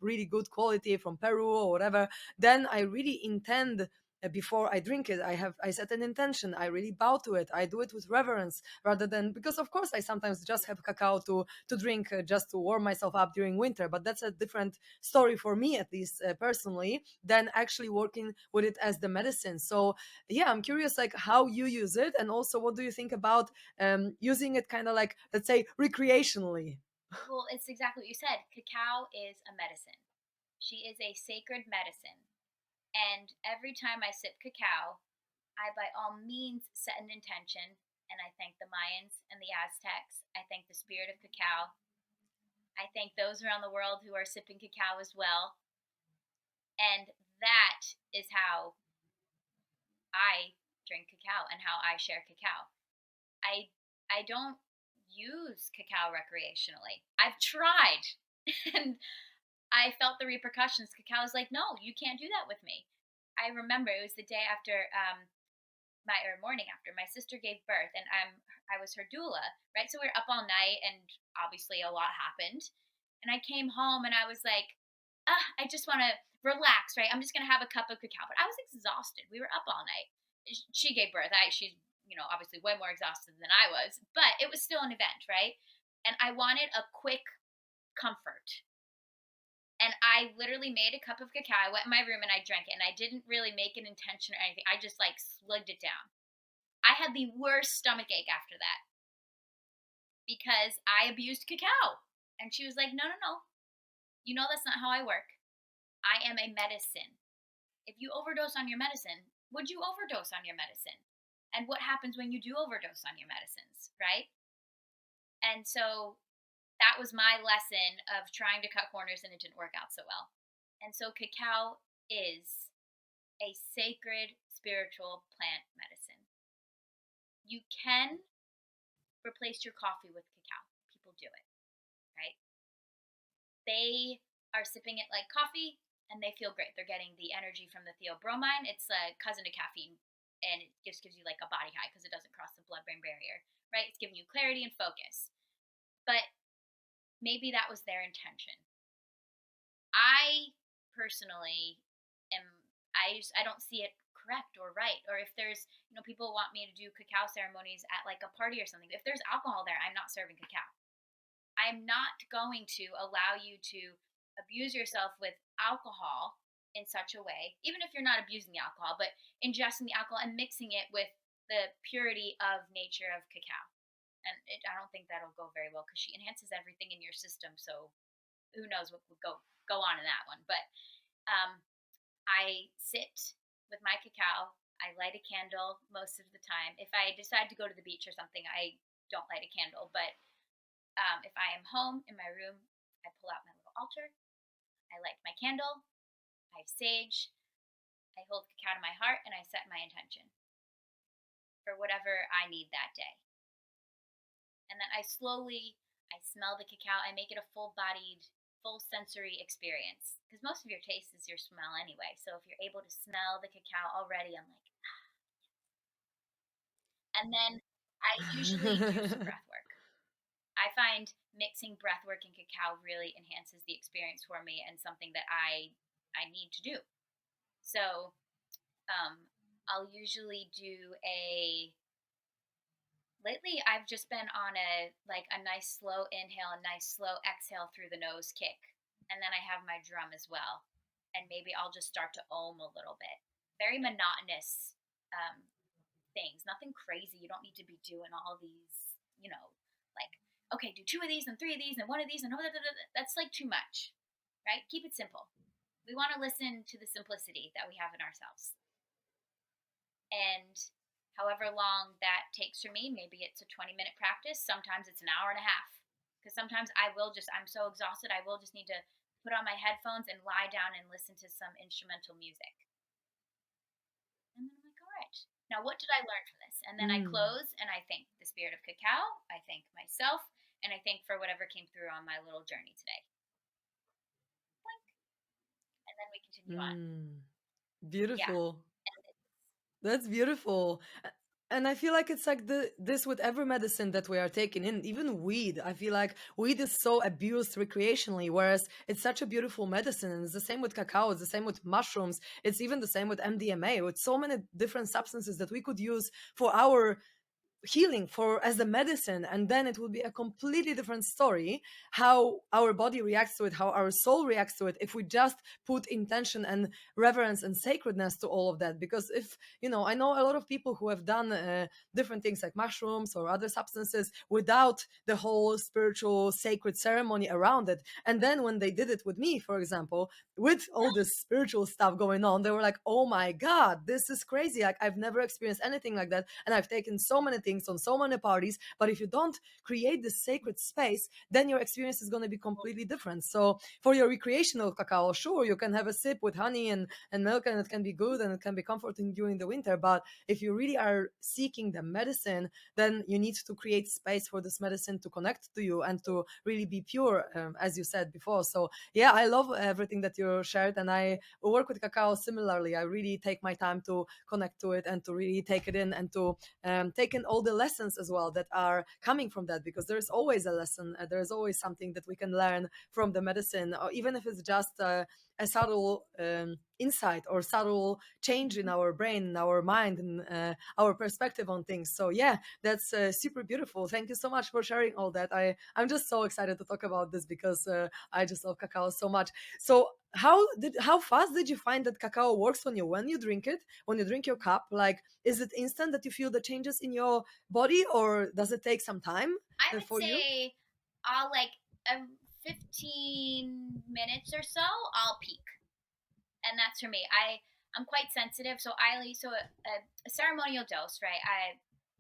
really good quality from Peru or whatever, then I really intend before I drink it. I set an intention. I really bow to it. I do it with reverence rather than, because of course I sometimes just have cacao to drink just to warm myself up during winter, but that's a different story for me, at least personally, than actually working with it as the medicine. So yeah, I'm curious like how you use it, and also what do you think about using it kind of like, let's say, recreationally? Well, it's exactly what you said. Cacao is a medicine. She is a sacred medicine. And every time I sip cacao, I by all means set an intention, and I thank the Mayans and the Aztecs. I thank the spirit of cacao. I thank those around the world who are sipping cacao as well. And that is how I drink cacao and how I share cacao. I don't use cacao recreationally. I've tried and I felt the repercussions. Cacao was like, no, you can't do that with me. I remember it was the day after morning after my sister gave birth, and I was her doula, right? So we were up all night, and obviously a lot happened. And I came home, and I was like, I just want to relax, right? I'm just gonna have a cup of cacao. But I was exhausted. We were up all night. She gave birth. She's obviously way more exhausted than I was, but it was still an event, right? And I wanted a quick comfort. And I literally made a cup of cacao. I went in my room and I drank it. And I didn't really make an intention or anything. I just like slugged it down. I had the worst stomach ache after that because I abused cacao. And she was like, no, no, no. You know that's not how I work. I am a medicine. If you overdose on your medicine, would you overdose on your medicine? And what happens when you do overdose on your medicines, right? And so that was my lesson of trying to cut corners, and it didn't work out so well. And so cacao is a sacred spiritual plant medicine. You can replace your coffee with cacao. People do it, right? They are sipping it like coffee and they feel great. They're getting the energy from the theobromine. It's a cousin to caffeine, and it just gives you like a body high because it doesn't cross the blood brain barrier, right? It's giving you clarity and focus. But maybe that was their intention. I personally am I don't see it correct or right. Or if there's, people want me to do cacao ceremonies at like a party or something. If there's alcohol there, I'm not serving cacao. I'm not going to allow you to abuse yourself with alcohol in such a way, even if you're not abusing the alcohol, but ingesting the alcohol and mixing it with the purity of nature of cacao. And I don't think that'll go very well because she enhances everything in your system. So who knows what would go on in that one. But I sit with my cacao. I light a candle most of the time. If I decide to go to the beach or something, I don't light a candle. But if I am home in my room, I pull out my little altar. I light my candle. I sage. I hold cacao to my heart, and I set my intention for whatever I need that day. And then I smell the cacao. I make it a full-bodied, full sensory experience. Because most of your taste is your smell anyway. So if you're able to smell the cacao already, I'm like, ah. And then I usually do some breath work. I find mixing breath work and cacao really enhances the experience for me and something that I need to do. So I'll usually do lately I've just been on a nice slow inhale and nice slow exhale through the nose kick. And then I have my drum as well. And maybe I'll just start to ohm a little bit. Very monotonous things. Nothing crazy. You don't need to be doing all these, okay, do 2 of these and 3 of these and 1 of these and that's like too much, right? Keep it simple. We want to listen to the simplicity that we have in ourselves. And however long that takes for me, maybe it's a 20-minute practice. Sometimes it's an hour and a half. Because sometimes I'm so exhausted, I will just need to put on my headphones and lie down and listen to some instrumental music. And then I'm like, all right, now what did I learn from this? And then I close and I thank the spirit of cacao. I thank myself. And I thank for whatever came through on my little journey today. Blink. And then we continue on. Beautiful. Yeah. That's beautiful. And I feel like it's like this with every medicine that we are taking in, even weed. I feel like weed is so abused recreationally, whereas it's such a beautiful medicine. And it's the same with cacao, it's the same with mushrooms, it's even the same with MDMA, with so many different substances that we could use for our healing, for as a medicine, and then it would be a completely different story how our body reacts to it, how our soul reacts to it, if we just put intention and reverence and sacredness to all of that. Because if I know a lot of people who have done different things like mushrooms or other substances without the whole spiritual sacred ceremony around it, and then when they did it with me, for example, with all this spiritual stuff going on, they were like, oh my god, this is crazy, like I've never experienced anything like that, and I've taken so many things on so many parties, but if you don't create this sacred space, then your experience is going to be completely different. So for your recreational cacao, sure, you can have a sip with honey and milk, and it can be good and it can be comforting during the winter, but if you really are seeking the medicine, then you need to create space for this medicine to connect to you and to really be pure, as you said before. So yeah, I love everything that you shared, and I work with cacao similarly. I really take my time to connect to it and to really take it in, and to take in all the lessons as well that are coming from that, because there's always a lesson, there's always something that we can learn from the medicine, or even if it's just a subtle insight or subtle change in our brain, in our mind, and our perspective on things. So yeah, that's super beautiful. Thank you so much for sharing all that. I'm just so excited to talk about this because I just love cacao so much. So how fast did you find that cacao works on you when you drink it, when you drink your cup? Like, is it instant that you feel the changes in your body, or does it take some time I would for you? say I'll 15 minutes or so, I'll peak. And that's for me. I'm quite sensitive, so a ceremonial dose, right? I have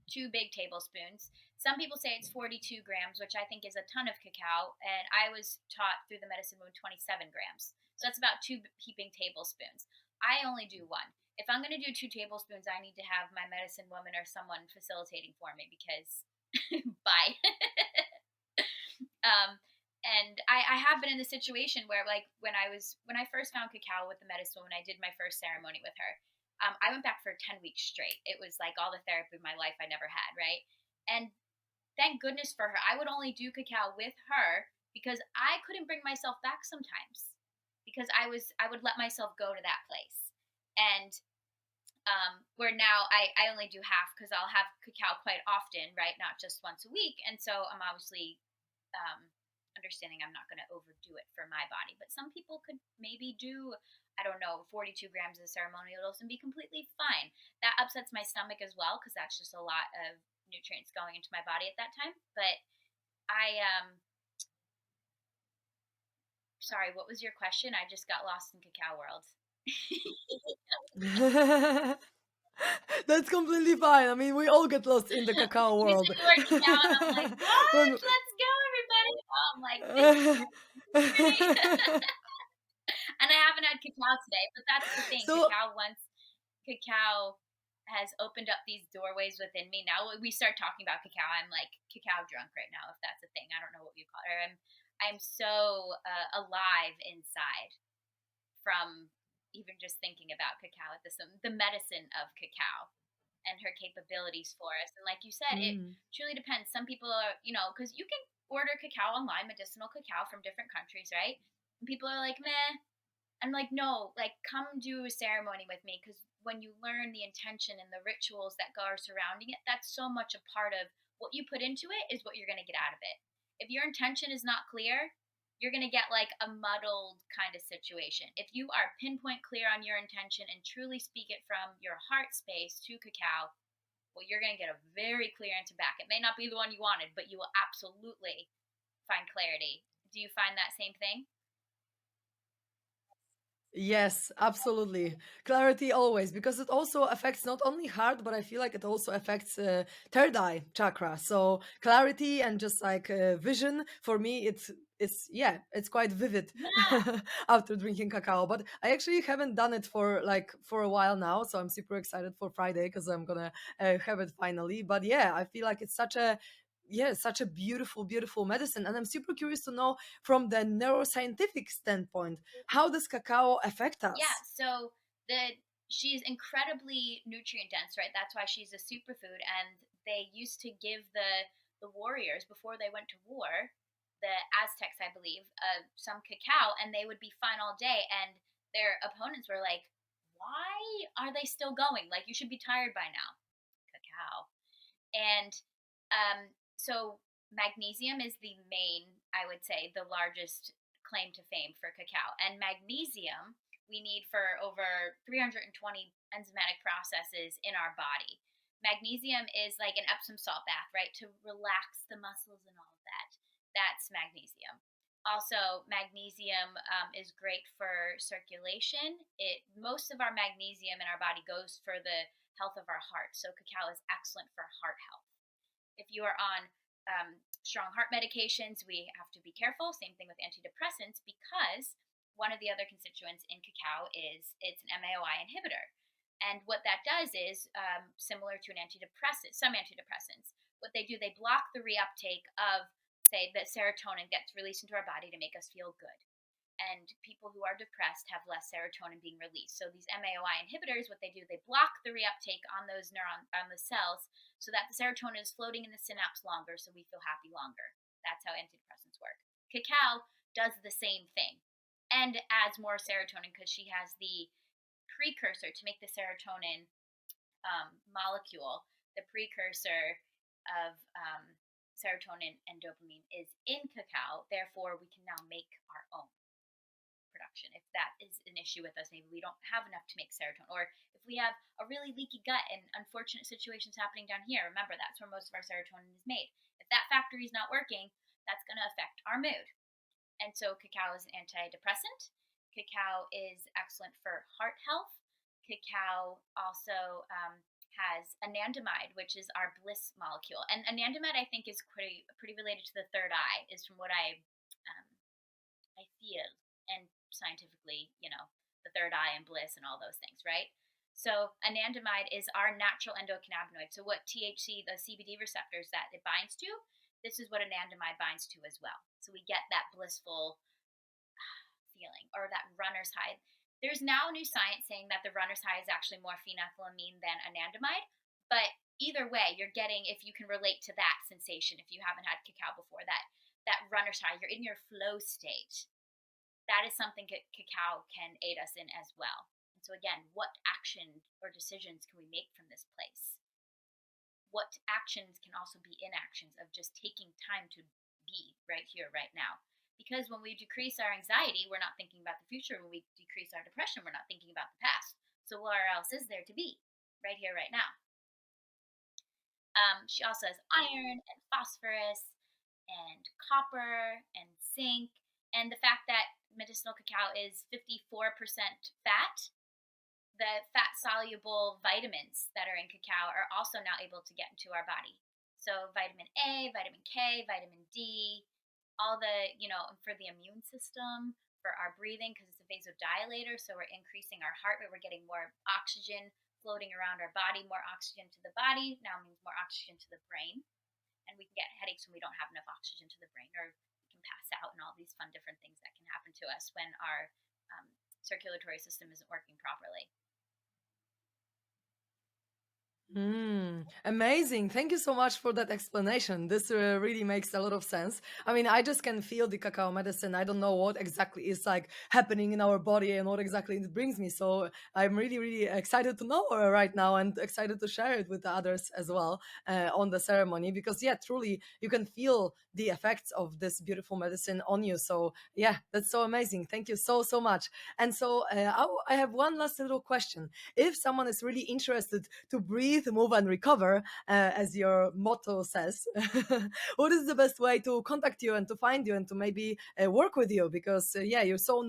2 big tablespoons. Some people say it's 42 grams, which I think is a ton of cacao, and I was taught through the medicine wound 27 grams. So that's about 2 heaping tablespoons. I only do one. If I'm going to do 2 tablespoons, I need to have my medicine woman or someone facilitating for me because bye. um, and I have been in the situation where, like, when I first found cacao with the medicine woman, I did my first ceremony with her. I went back for 10 weeks straight. It was like all the therapy of my life I never had, right? And thank goodness for her. I would only do cacao with her because I couldn't bring myself back sometimes because I would let myself go to that place. And where now I only do half because I'll have cacao quite often, right? Not just once a week. And so I'm obviously um, understanding I'm not going to overdo it for my body. But some people could maybe do, I don't know, 42 grams of ceremonial dose and be completely fine. That upsets my stomach as well because that's just a lot of nutrients going into my body at that time. But sorry, what was your question? I just got lost in cacao world. That's completely fine. I mean, we all get lost in the cacao You world. said the word cacao, and I'm like, what? When- Let's go, everybody. I'm like, this is great. And I haven't had cacao today, but that's the thing. so Cacao has opened up these doorways within me. Now we start talking about cacao, I'm like cacao drunk right now, if that's a thing. I don't know what you call it. I'm so alive inside from even just thinking about cacao at the medicine of cacao and her capabilities for us. And like you said, it Mm. truly depends. Some people are, because you can order cacao online, medicinal cacao from different countries, right? And people are like, meh. I'm like, no, like, come do a ceremony with me, because when you learn the intention and the rituals that are surrounding it, that's so much a part of what you put into it is what you're going to get out of it. If your intention is not clear, you're going to get like a muddled kind of situation. If you are pinpoint clear on your intention and truly speak it from your heart space to cacao, well, you're going to get a very clear answer back. It may not be the one you wanted, but you will absolutely find clarity. Do you find that same thing? Yes, absolutely. Clarity always, because it also affects not only heart, but I feel like it also affects third eye chakra. So clarity and just like vision for me, it's yeah, it's quite vivid Yeah. after drinking cacao. But I actually haven't done it for a while now, so I'm super excited for Friday because I'm gonna have it finally. But yeah, I feel like it's such a beautiful medicine, and I'm super curious to know from the neuroscientific standpoint, how does cacao affect Yeah, us? so she's incredibly nutrient dense, right? That's why she's a superfood. And they used to give the warriors before they went to war, the Aztecs, I believe, some cacao, and they would be fine all day. And their opponents were like, "Why are they still going? Like, you should be tired by now." Cacao. And so magnesium is the main, I would say, the largest claim to fame for cacao. And magnesium we need for over 320 enzymatic processes in our body. Magnesium is like an Epsom salt bath, right? To relax the muscles and all of that. That's magnesium. Also, magnesium is great for circulation. Most of our magnesium in our body goes for the health of our heart. So cacao is excellent for heart health. If you are on strong heart medications, we have to be careful. Same thing with antidepressants, because one of the other constituents in cacao is it's an MAOI inhibitor. And what that does is similar to an antidepressant, some antidepressants. What they do, they block the reuptake of, say, the serotonin gets released into our body to make us feel good. And people who are depressed have less serotonin being released. So these MAOI inhibitors, what they do, they block the reuptake on those on the cells, so that the serotonin is floating in the synapse longer, so we feel happy longer. That's how antidepressants work. Cacao does the same thing and adds more serotonin because she has the precursor to make the serotonin molecule. The precursor of serotonin and dopamine is in cacao. Therefore, we can now make our own production. If that is an issue with us, maybe we don't have enough to make serotonin, or if we have a really leaky gut and unfortunate situations happening down here, remember that's where most of our serotonin is made. If that factory is not working, that's going to affect our mood. And so cacao is an antidepressant. Cacao is excellent for heart health. Cacao also has anandamide, which is our bliss molecule. And anandamide, I think, is pretty related to the third eye, is from what I feel, and scientifically, the third eye and bliss and all those things, right? So anandamide is our natural endocannabinoid. So what THC, the CBD receptors that it binds to, this is what anandamide binds to as well. So we get that blissful feeling, or that runner's high. There's now new science saying that the runner's high is actually more phenethylamine than anandamide, but either way, you're getting, if you can relate to that sensation, if you haven't had cacao before, that runner's high, you're in your flow state. That is something cacao can aid us in as well. And so again, what action or decisions can we make from this place? What actions can also be inactions of just taking time to be right here, right now? Because when we decrease our anxiety, we're not thinking about the future. When we decrease our depression, we're not thinking about the past. So where else is there to be? Right here, right now. She also has iron and phosphorus and copper and zinc. And the fact that medicinal cacao is 54% fat, the fat soluble vitamins that are in cacao are also now able to get into our body. So vitamin A, vitamin K, vitamin D, all the, for the immune system, for our breathing, because it's a vasodilator. So we're increasing our heart rate. We're getting more oxygen floating around our body. More oxygen to the body now means more oxygen to the brain. And we can get headaches when we don't have enough oxygen to the brain, or we can pass out, and all these fun different things that can happen to us when our circulatory system isn't working properly. Amazing. Thank you so much for that explanation. This really makes a lot of sense. I mean, I just can feel the cacao medicine. I don't know what exactly is like happening in our body and what exactly it brings me. So I'm really, really excited to know right now, and excited to share it with the others as well on the ceremony, because yeah, truly you can feel the effects of this beautiful medicine on you. So yeah, that's so amazing. Thank you so, so much. And so I have one last little question. If someone is really interested to breathe, move, and recover, as your motto says, what is the best way to contact you and to find you and to maybe work with you? Because yeah, you're so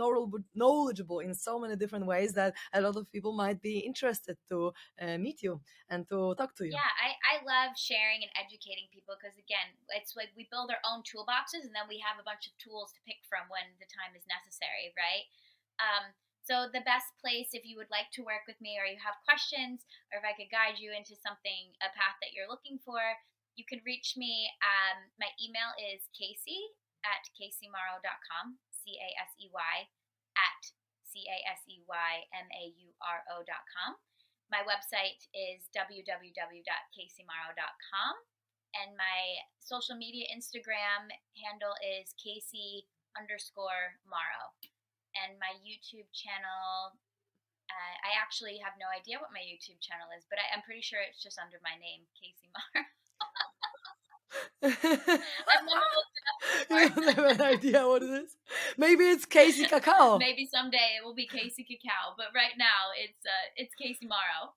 knowledgeable in so many different ways that a lot of people might be interested to meet you and to talk to you. Yeah, I love sharing and educating people, because again, it's like we build our own toolboxes, and then we have a bunch of tools to pick from when the time is necessary, right? So the best place, if you would like to work with me, or you have questions, or if I could guide you into something, a path that you're looking for, you can reach me. My email is casey@caseymauro.com, CASEY at CASEYMAURO.com. My website is www.caseymauro.com. And my social media Instagram handle is Casey_Mauro. And my YouTube channel, I actually have no idea what my YouTube channel is, but I'm pretty sure it's just under my name, Casey Mauro. I've never looked it up before. You don't have an idea what it is? Maybe it's Casey Cacao. Maybe someday it will be Casey Cacao, but right now it's Casey Mauro.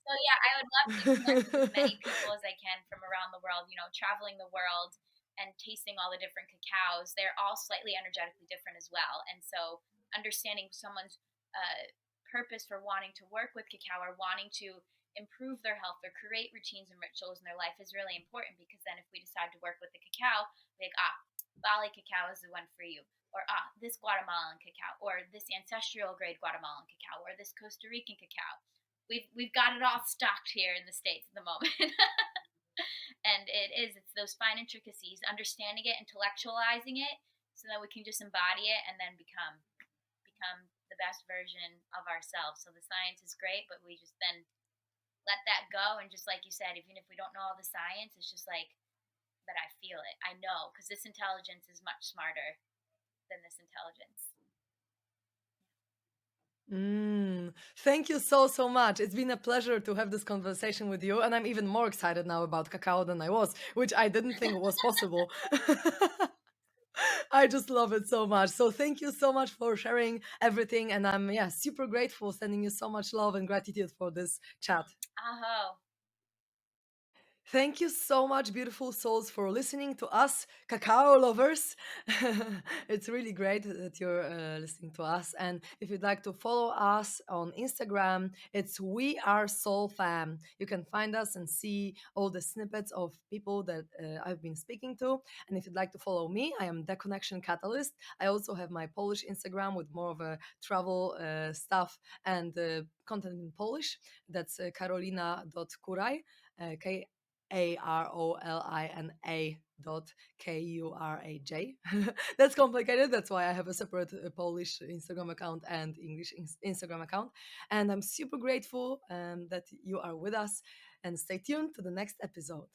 So yeah, I would love to connect with as many people as I can from around the world, traveling the world and tasting all the different cacaos. They're all slightly energetically different as well. And so understanding someone's purpose for wanting to work with cacao, or wanting to improve their health or create routines and rituals in their life, is really important, because then if we decide to work with the cacao, like, Bali cacao is the one for you, or this Guatemalan cacao, or this ancestral grade Guatemalan cacao, or this Costa Rican cacao. We've got it all stocked here in the States at the moment. And it's those fine intricacies, understanding it, intellectualizing it, so that we can just embody it and then become the best version of ourselves. So the science is great, but we just then let that go, and just like you said, even if we don't know all the science, it's just like, but I feel it. I know, because this intelligence is much smarter than this intelligence. Thank you so, so much. It's been a pleasure to have this conversation with you. And I'm even more excited now about cacao than I was, which I didn't think was possible. I just love it so much. So thank you so much for sharing everything. And I'm, yeah, super grateful, sending you so much love and gratitude for this chat. Aho. Thank you so much, beautiful souls, for listening to us, cacao lovers. It's really great that you're listening to us. And if you'd like to follow us on Instagram, it's We Are Soul Fam. You can find us and see all the snippets of people that I've been speaking to. And if you'd like to follow me, I am The Connection Catalyst. I also have my Polish Instagram with more of a travel stuff and content in Polish. That's karolina.kuraj. Karolina dot Kuraj. That's complicated. That's why I have a separate Polish Instagram account and English Instagram account. And I'm super grateful that you are with us. And stay tuned to the next episode.